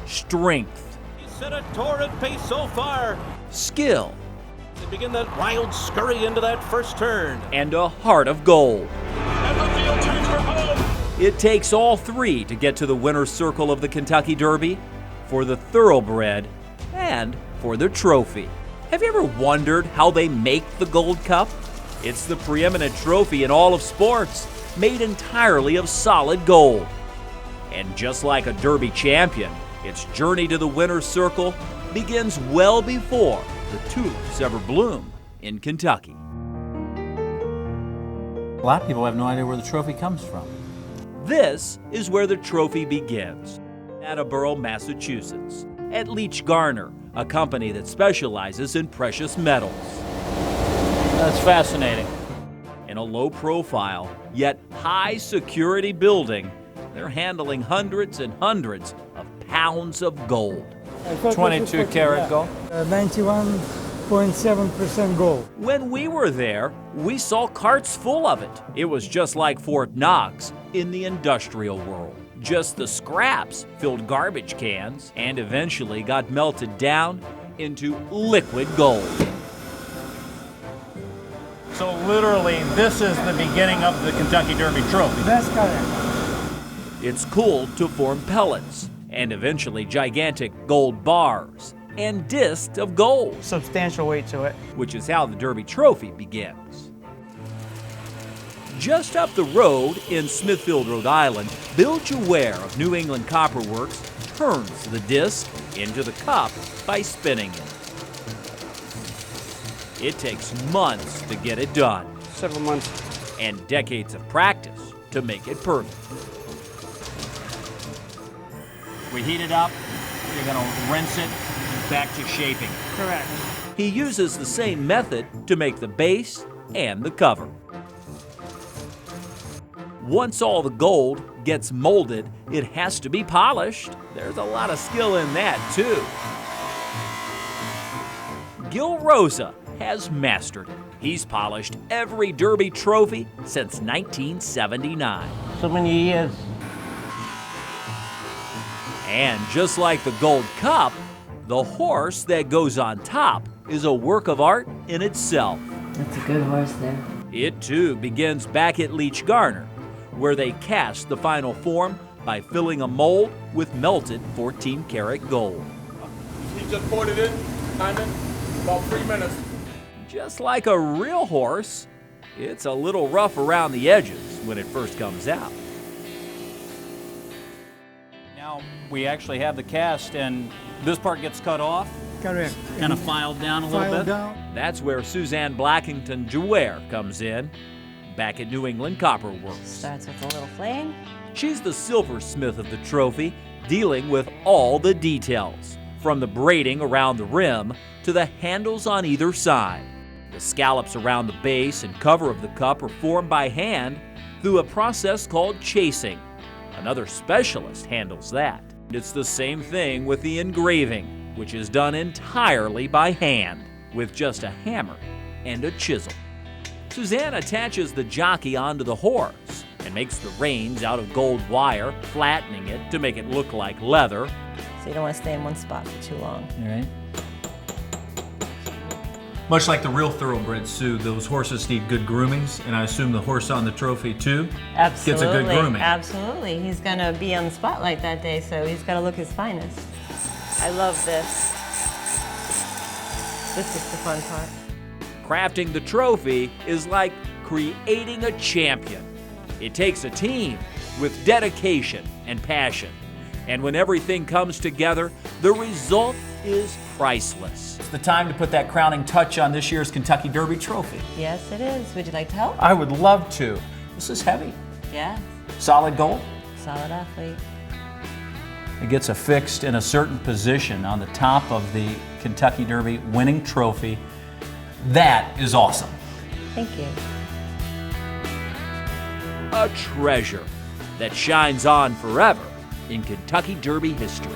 strength. He set a torrid pace so far. Skill. They begin that wild scurry into that first turn. And a heart of gold. And the field turns for home. It takes all three to get to the winner's circle of the Kentucky Derby, for the thoroughbred and for the trophy. Have you ever wondered how they make the Gold Cup? It's the preeminent trophy in all of sports, made entirely of solid gold. And just like a Derby champion, its journey to the winner's circle begins well before the tulips ever bloom in Kentucky. A lot of people have no idea where the trophy comes from. This is where the trophy begins, Attleboro, Massachusetts, at Leach Garner, a company that specializes in precious metals. That's fascinating. In a low-profile, yet high-security building, they're handling hundreds and hundreds of pounds of gold. 22 karat gold? 91.7% gold. When we were there, we saw carts full of it. It was just like Fort Knox in the industrial world. Just the scraps filled garbage cans and eventually got melted down into liquid gold. So literally, this is the beginning of the Kentucky Derby trophy. That's correct. It's cooled to form pellets and eventually gigantic gold bars and discs of gold, Substantial weight to it. which is how the Derby trophy begins. Just up the road in Smithfield, Rhode Island, Bill Jeware of New England Copper Works turns the disc into the cup by spinning it. It takes months to get it done. Several months. And decades of practice to make it perfect. We heat it up, you're gonna rinse it, back to shaping. Correct. He uses the same method to make the base and the cover. Once all the gold gets molded, it has to be polished. There's a lot of skill in that, too. Gil Rosa has mastered it. He's polished every Derby trophy since 1979. So many years. And just like the Gold Cup, the horse that goes on top is a work of art in itself. That's a good horse there. It too begins back at Leach Garner, where they cast the final form by filling a mold with melted 14-karat gold. He just poured it in, timing, about 3 minutes. Just like a real horse, it's a little rough around the edges when it first comes out. Now we actually have the cast, and this part gets cut off, Correct. kind of filed down a little File bit. down. That's where Suzanne Blackington Jeware comes in, back at New England Copper Works. Starts with a little flame. She's the silversmith of the trophy, dealing with all the details, from the braiding around the rim to the handles on either side. The scallops around the base and cover of the cup are formed by hand through a process called chasing. Another specialist handles that. It's the same thing with the engraving, which is done entirely by hand, with just a hammer and a chisel. Suzanne attaches the jockey onto the horse and makes the reins out of gold wire, flattening it to make it look like leather. So you don't want to stay in one spot for too long. All right. Much like the real thoroughbreds, Sue, those horses need good groomings, and I assume the horse on the trophy too Absolutely. gets a good grooming. Absolutely. He's going to be on the spotlight that day, so he's got to look his finest. I love this. This is the fun part. Crafting the trophy is like creating a champion. It takes a team with dedication and passion. And when everything comes together, the result is priceless. It's the time to put that crowning touch on this year's Kentucky Derby trophy. Yes, it is. Would you like to help? I would love to. This is heavy. Yes. Solid gold. Solid athlete. It gets affixed in a certain position on the top of the Kentucky Derby winning trophy. That is awesome. Thank you. A treasure that shines on forever in Kentucky Derby history.